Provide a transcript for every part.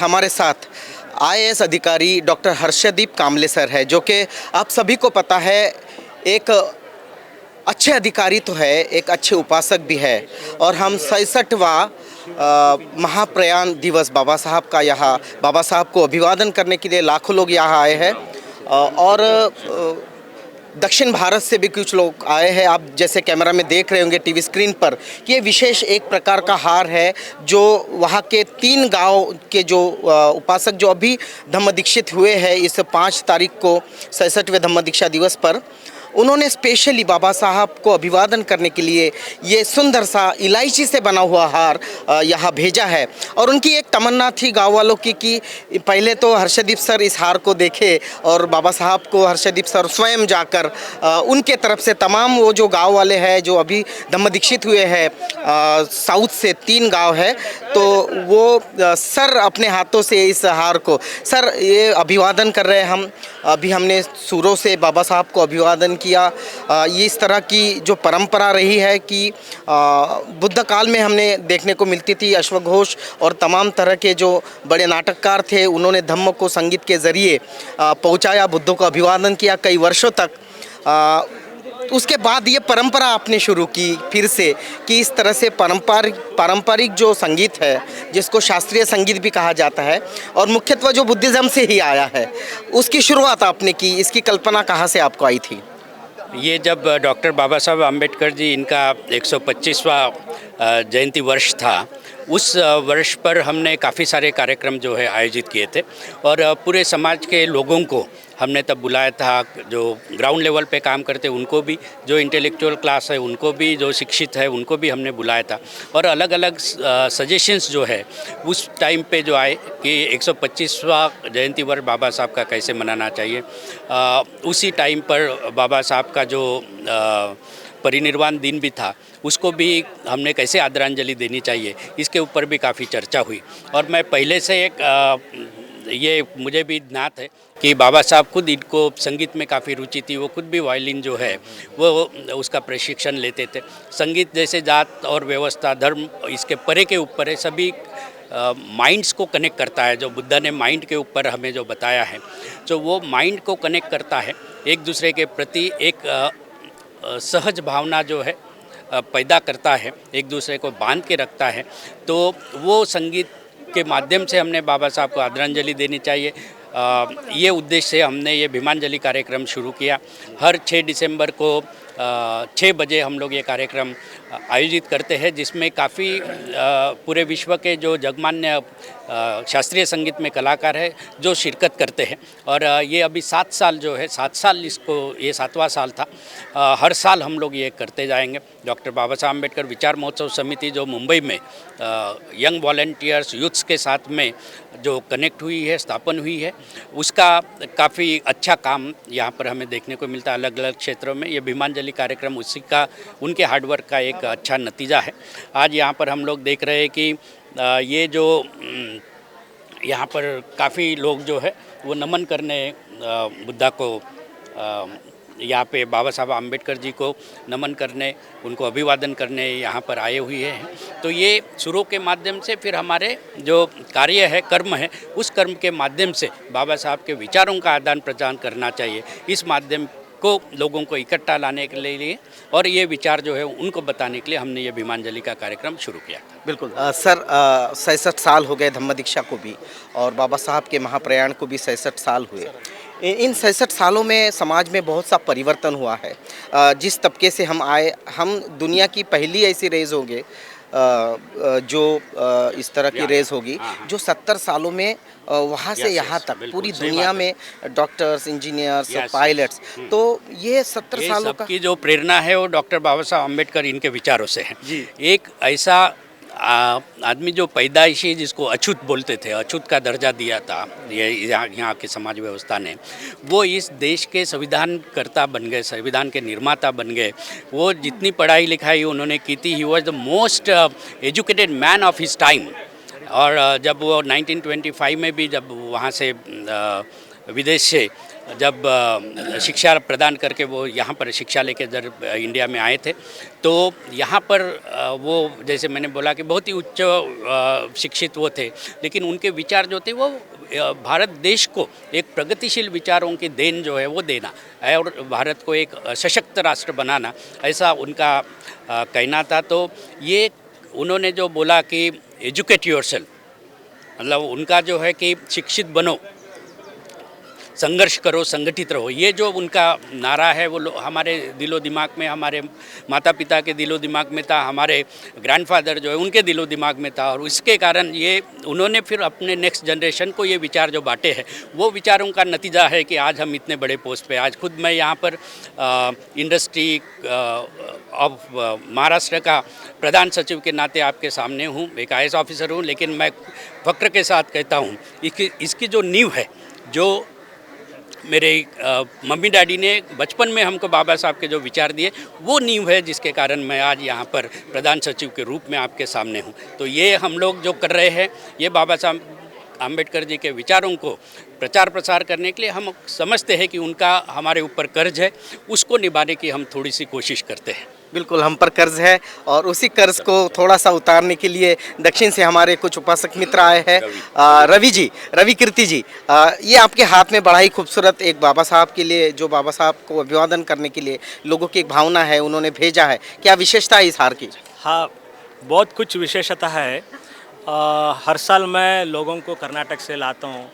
हमारे साथ आईएएस अधिकारी डॉक्टर हर्षदीप कामले सर है, जो कि आप सभी को पता है एक अच्छे अधिकारी तो है, एक अच्छे उपासक भी है। और हम 67वां महाप्रयाण दिवस बाबा साहब का यहाँ बाबा साहब को अभिवादन करने के लिए लाखों लोग यहाँ आए हैं। और दक्षिण भारत से भी कुछ लोग आए हैं। आप जैसे कैमरा में देख रहे होंगे टीवी स्क्रीन पर कि ये विशेष एक प्रकार का हार है जो वहाँ के 3 गांव के जो उपासक जो अभी धम्म दीक्षित हुए हैं इस 5 तारीख को 67वें धम्म दीक्षा दिवस पर, उन्होंने स्पेशली बाबा साहब को अभिवादन करने के लिए ये सुंदर सा इलायची से बना हुआ हार यहाँ भेजा है। और उनकी एक तमन्ना थी गांव वालों की कि पहले तो हर्षदीप सर इस हार को देखे और बाबा साहब को हर्षदीप सर स्वयं जाकर उनके तरफ से तमाम वो जो गांव वाले हैं जो अभी धम्म दीक्षित हुए हैं, साउथ से 3 गांव है, तो वो सर अपने हाथों से इस हार को सर ये अभिवादन कर रहे हैं। हम अभी हमने सूरों से बाबा साहब को अभिवादन किया। ये इस तरह की जो परंपरा रही है कि बुद्ध काल में हमने देखने को मिलती थी, अश्वघोष और तमाम तरह के जो बड़े नाटककार थे उन्होंने धम्म को संगीत के ज़रिए पहुंचाया, बुद्धों को अभिवादन किया कई वर्षों तक। उसके बाद ये परंपरा आपने शुरू की फिर से कि इस तरह से पारंपरिक जो संगीत है जिसको शास्त्रीय संगीत भी कहा जाता है और मुख्यतः जो बुद्धिज़्म से ही आया है, उसकी शुरुआत आपने की। इसकी कल्पना कहाँ से आपको आई थी? ये जब डॉक्टर बाबा साहब अम्बेडकर जी इनका 125वां जयंती वर्ष था, उस वर्ष पर हमने काफ़ी सारे कार्यक्रम जो है आयोजित किए थे और पूरे समाज के लोगों को हमने तब बुलाया था, जो ग्राउंड लेवल पे काम करते उनको भी, जो इंटेलेक्चुअल क्लास है उनको भी, जो शिक्षित है उनको भी हमने बुलाया था। और अलग अलग सजेशंस जो है उस टाइम पे जो आए कि 125वां जयंती वर्ष बाबा साहब का कैसे मनाना चाहिए। उसी टाइम पर बाबा साहब का जो परिनिर्वाण दिन भी था उसको भी हमने कैसे आदरांजलि देनी चाहिए, इसके ऊपर भी काफ़ी चर्चा हुई। और मैं पहले से ये मुझे भी ज्ञात है कि बाबा साहब खुद इनको संगीत में काफ़ी रुचि थी। वो खुद भी वायलिन जो है वो उसका प्रशिक्षण लेते थे। संगीत जैसे जात और व्यवस्था धर्म इसके परे के ऊपर है, सभी माइंड्स को कनेक्ट करता है। जो बुद्धा ने माइंड के ऊपर हमें जो बताया है, तो वो माइंड को कनेक्ट करता है, एक दूसरे के प्रति एक सहज भावना जो है पैदा करता है, एक दूसरे को बांध के रखता है। तो वो संगीत के माध्यम से हमने बाबा साहब को आदरांजलि देनी चाहिए। ये उद्देश्य से हमने ये भीमांजलि कार्यक्रम शुरू किया। हर 6 दिसंबर को 6 बजे हम लोग ये कार्यक्रम आयोजित करते हैं, जिसमें काफ़ी पूरे विश्व के जो जगमान्य शास्त्रीय संगीत में कलाकार है जो शिरकत करते हैं। और ये अभी 7 साल जो है, 7 साल इसको, ये 7वां साल था। हर साल हम लोग ये करते जाएंगे। डॉक्टर बाबा साहब अम्बेडकर विचार महोत्सव समिति जो मुंबई में यंग वॉलंटियर्स यूथ्स के साथ में जो कनेक्ट हुई है, स्थापन हुई है, उसका काफ़ी अच्छा काम यहाँ पर हमें देखने को मिलता है अलग अलग क्षेत्रों में। ये भीमांजलि कार्यक्रम उसी का, उनके हार्डवर्क का एक अच्छा नतीजा है। आज यहाँ पर हम लोग देख रहे हैं कि ये जो यहाँ पर काफ़ी लोग जो है वो नमन करने बुद्धा को, यहाँ पे बाबा साहब अम्बेडकर जी को नमन करने, उनको अभिवादन करने यहाँ पर आए हुए हैं। तो ये शुरू के माध्यम से फिर हमारे जो कार्य है, कर्म है, उस कर्म के माध्यम से बाबा साहब के विचारों का आदान प्रदान करना चाहिए। इस माध्यम को लोगों को इकट्ठा लाने के लिए और ये विचार जो है उनको बताने के लिए हमने ये भीमांजलि का कार्यक्रम शुरू किया। बिल्कुल सर, 67 साल हो गए धम्म दीक्षा को भी और बाबा साहब के महाप्रयाण को भी 67 साल हुए। इन 67 सालों में समाज में बहुत सा परिवर्तन हुआ है। जिस तबके से हम आए, हम दुनिया की पहली ऐसी रेस होंगे जो इस तरह की रेस होगी जो 70 सालों में वहाँ से यहाँ तक पूरी दुनिया में डॉक्टर्स, इंजीनियर्स, पायलट्स, तो ये 70 सालों का की जो प्रेरणा है वो डॉक्टर बाबा साहब अम्बेडकर इनके विचारों से है। एक ऐसा आदमी जो पैदाइशी, जिसको अछूत बोलते थे, अछूत का दर्जा दिया था ये यहाँ के समाज व्यवस्था ने, वो इस देश के संविधानकर्ता बन गए, संविधान के निर्माता बन गए। वो जितनी पढ़ाई लिखाई उन्होंने की थी, he was the most educated man of his time. और जब वो 1925 में भी जब वहाँ से विदेश से जब शिक्षा प्रदान करके वो यहाँ पर शिक्षा लेके जब इंडिया में आए थे, तो यहाँ पर वो जैसे मैंने बोला कि बहुत ही उच्च शिक्षित वो थे, लेकिन उनके विचार जो थे वो भारत देश को एक प्रगतिशील विचारों की देन जो है वो देना है और भारत को एक सशक्त राष्ट्र बनाना, ऐसा उनका कहना था। तो ये उन्होंने जो बोला कि एजुकेट योरसेल्फ, मतलब उनका जो है कि शिक्षित बनो, संघर्ष करो, संगठित रहो, ये जो उनका नारा है वो हमारे दिलो दिमाग में, हमारे माता पिता के दिलो दिमाग में था, हमारे ग्रैंडफादर जो है उनके दिलो दिमाग में था। और इसके कारण ये उन्होंने फिर अपने नेक्स्ट जनरेशन को ये विचार जो बांटे हैं, वो विचारों का नतीजा है कि आज हम इतने बड़े पोस्ट पे, आज खुद मैं यहाँ पर इंडस्ट्री ऑफ महाराष्ट्र का प्रधान सचिव के नाते आपके सामने हूँ, एक IAS ऑफिसर हूँ, लेकिन मैं फक्र के साथ कहता हूँ इसकी जो नींव है, जो मेरे मम्मी डैडी ने बचपन में हमको बाबा साहब के जो विचार दिए, वो नींव है जिसके कारण मैं आज यहाँ पर प्रधान सचिव के रूप में आपके सामने हूँ। तो ये हम लोग जो कर रहे हैं, ये बाबा साहब आम्बेडकर जी के विचारों को प्रचार प्रसार करने के लिए हम समझते हैं कि उनका हमारे ऊपर कर्ज है, उसको निभाने की हम थोड़ी सी कोशिश करते हैं। बिल्कुल, हम पर कर्ज है और उसी कर्ज को थोड़ा सा उतारने के लिए दक्षिण से हमारे कुछ उपासक मित्र आए हैं। रवि कीर्ति जी, ये आपके हाथ में बड़ा ही खूबसूरत एक बाबा साहब के लिए, जो बाबा साहब को अभिवादन करने के लिए लोगों की एक भावना है, उन्होंने भेजा है। क्या विशेषता है इस हार की? हाँ, बहुत कुछ विशेषता है। हर साल मैं लोगों को कर्नाटक से लाता हूँ,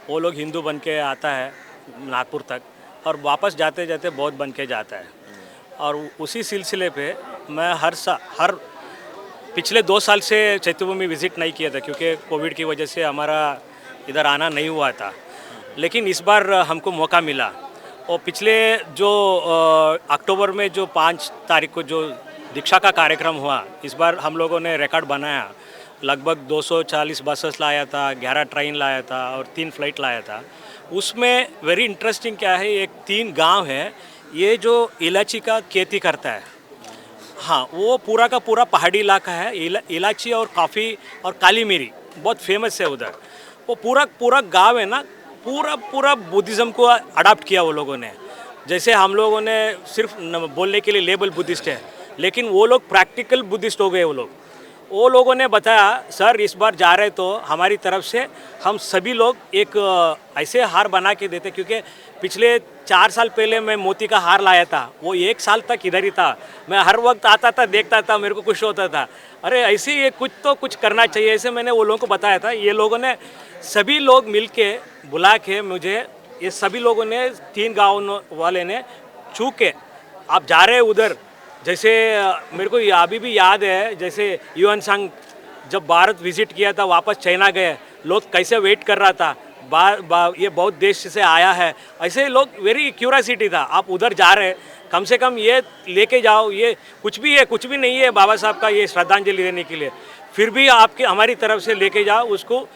वो लोग हिंदू बन के आता है नागपुर तक और वापस जाते जाते बौद्ध बन के जाता है। और उसी सिलसिले पे मैं हर पिछले 2 साल से चैत्यभूमि विज़िट नहीं किया था, क्योंकि कोविड की वजह से हमारा इधर आना नहीं हुआ था। लेकिन इस बार हमको मौका मिला और पिछले जो अक्टूबर में जो 5 तारीख को जो दीक्षा का कार्यक्रम हुआ, इस बार हम लोगों ने रिकॉर्ड बनाया। लगभग 240 बसेस लाया था, 11 ट्रेन लाया था और 3 फ्लाइट लाया था। उसमें वेरी इंटरेस्टिंग क्या है, एक 3 गांव है, ये जो इलायची का खेती करता है। हाँ, वो पूरा का पूरा पहाड़ी इलाका है। इलायची और कॉफ़ी और काली मिरी बहुत फेमस है उधर। वो पूरा गांव है ना, पूरा बुद्धिज़्म को अडाप्ट किया वो लोगों ने। जैसे हम लोगों ने सिर्फ बोलने के लिए लेबल बुद्धिस्ट है, लेकिन वो लोग प्रैक्टिकल बुद्धिस्ट हो गए। वो लोगों ने बताया, सर इस बार जा रहे तो हमारी तरफ से हम सभी लोग एक ऐसे हार बना के देते, क्योंकि पिछले 4 साल पहले मैं मोती का हार लाया था, वो 1 साल तक इधर ही था। मैं हर वक्त आता था, देखता था, मेरे को खुश होता था, अरे ऐसे ये कुछ करना चाहिए। ऐसे मैंने वो लोगों को बताया था। ये लोगों ने सभी लोग मिल के बुला के मुझे, ये सभी लोगों ने 3 गाँव वाले ने छू के आप जा रहे उधर। जैसे मेरे को अभी भी याद है, जैसे ह्यूएन सांग जब भारत विजिट किया था, वापस चाइना गए, लोग कैसे वेट कर रहा था, ये बहुत देश से आया है, ऐसे लोग वेरी क्यूरियोसिटी था। आप उधर जा रहे, कम से कम ये लेके जाओ, ये कुछ भी नहीं है बाबा साहब का ये श्रद्धांजलि देने के लिए, फिर भी आपके हमारी तरफ से लेके जाओ उसको।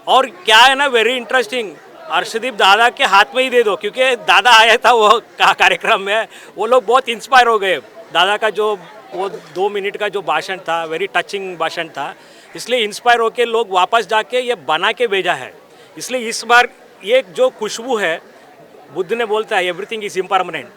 और क्या है ना, वेरी इंटरेस्टिंग, हर्षदीप दादा के हाथ में ही दे दो, क्योंकि दादा आया था वो कार्यक्रम में, वो लोग बहुत इंस्पायर हो गए। दादा का जो वो 2 मिनट का जो भाषण था, वेरी टचिंग भाषण था, इसलिए इंस्पायर होके लोग वापस जाके ये बना के भेजा है। इसलिए इस बार ये जो खुशबू है, बुद्ध ने बोलता है एवरीथिंग इज इम्परमानेंट,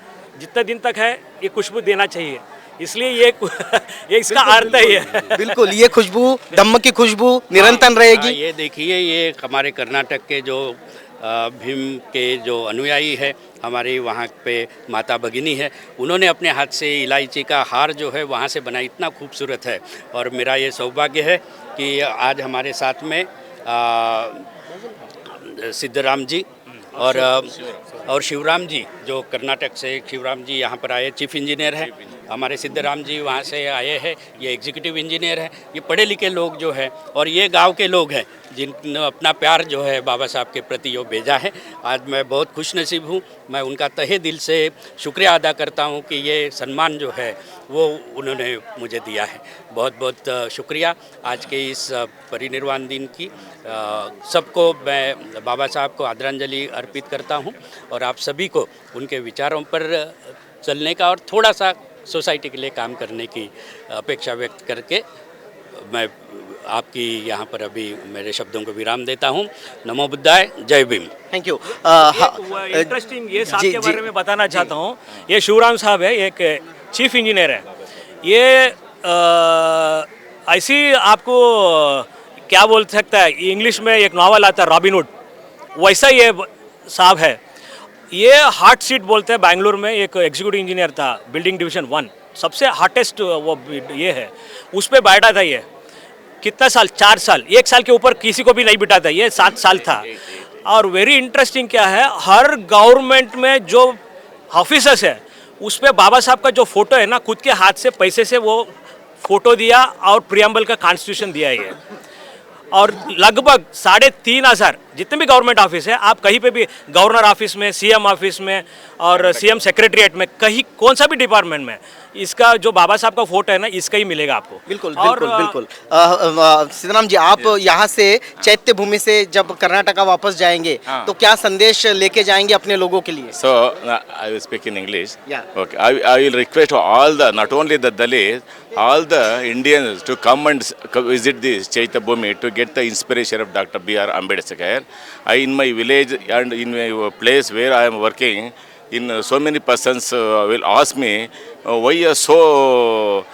जितने दिन तक है ये खुशबू देना चाहिए, इसलिए ये इसका अर्थ ही है। बिल्कुल, ये खुशबू, धम्म की खुशबू निरंतर रहेगी। ये देखिए, ये हमारे कर्नाटक के जो भीम के जो अनुयायी है, हमारी वहाँ पे माता भगिनी है, उन्होंने अपने हाथ से इलायची का हार जो है वहाँ से बनाई, इतना खूबसूरत है। और मेरा ये सौभाग्य है कि आज हमारे साथ में सिद्धराम जी और शिवराम जी, जो कर्नाटक से शिवराम जी यहाँ पर आए, चीफ इंजीनियर हैं। हमारे सिद्धराम जी वहाँ से आए हैं, ये एग्जीक्यूटिव इंजीनियर हैं। ये पढ़े लिखे लोग जो हैं, और ये गांव के लोग हैं जिन्होंने अपना प्यार जो है बाबा साहब के प्रति यो भेजा है। आज मैं बहुत खुश नसीब हूँ, मैं उनका तहे दिल से शुक्रिया अदा करता हूँ कि ये सम्मान जो है वो उन्होंने मुझे दिया है। बहुत बहुत शुक्रिया आज के इस परिनिर्वाण दिन की। सबको मैं बाबा साहब को आदरांजलि अर्पित करता हूँ और आप सभी को उनके विचारों पर चलने का और थोड़ा सा सोसाइटी के लिए काम करने की अपेक्षा व्यक्त करके मैं आपकी यहाँ पर अभी मेरे शब्दों को विराम देता हूँ। नमो बुद्धाय, जय भीम। Thank you. इंटरेस्टिंग ये साहब जी, के जी। बारे में बताना चाहता हूँ। ये शिवराम साहब है, एक चीफ इंजीनियर है। ये ऐसी आपको क्या बोल सकता है, इंग्लिश में एक नावल आता है रॉबिन हुड, वैसा ये साहब है। ये हार्ट सीट बोलते हैं, बैंगलोर में एक एग्जीक्यूटिव इंजीनियर था, बिल्डिंग डिवीजन 1, सबसे हार्टेस्ट वो ये है, उस पर बैठा था ये। कितना साल? 4 साल। 1 साल के ऊपर किसी को भी नहीं बिठा था, ये 7 साल था। और वेरी इंटरेस्टिंग क्या है, हर गवर्नमेंट में जो ऑफिसर्स है उस पर बाबा साहब का जो फोटो है ना, खुद के हाथ से पैसे से वो फोटो दिया और प्रियम्बल का कॉन्स्टिट्यूशन दिया है। और लगभग 3,500 जितने भी गवर्नमेंट ऑफिस है, आप कहीं पे भी गवर्नर ऑफिस में, सीएम ऑफिस में और सीएम सेक्रेटरीट में, कहीं कौन सा भी डिपार्टमेंट में इसका जो बाबा साहब का फोटो है ना, इसका ही मिलेगा आपको। बिल्कुल और, बिल्कुल बिल्कुल। सीताराम जी, आप यहाँ से चैत्य भूमि से जब कर्नाटका वापस जाएंगे हाँ। तो क्या संदेश लेके जाएंगे अपने लोगों के लिए? So I will speak in English. Yeah. Okay. I will request all the, not only the Dalits, all the Indians to come and visit this Chaitya Bhumi to get the inspiration of Dr. B.R. Ambedkar. In my village and in my place where I am working, so many persons will ask me why you are so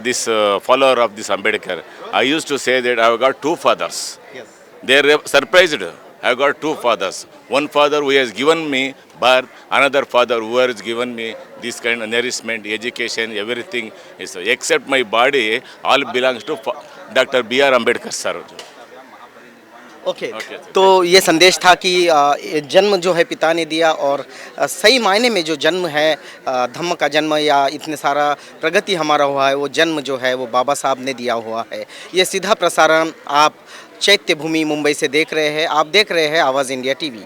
this follower of this Ambedkar. I used to say that I have got 2 fathers. Yes. They are surprised. I have got 2 fathers. One father who has given me birth, another father who has given me this kind of nourishment, education, everything. Except my body, all belongs to Dr. B.R. Ambedkar sir. Okay Okay, तो ये संदेश था कि जन्म जो है पिता ने दिया, और सही मायने में जो जन्म है, धम्म का जन्म या इतने सारा प्रगति हमारा हुआ है, वो जन्म जो है वो बाबा साहब ने दिया हुआ है। ये सीधा प्रसारण आप चैत्य भूमि मुंबई से देख रहे हैं। आप देख रहे हैं आवाज़ इंडिया टीवी।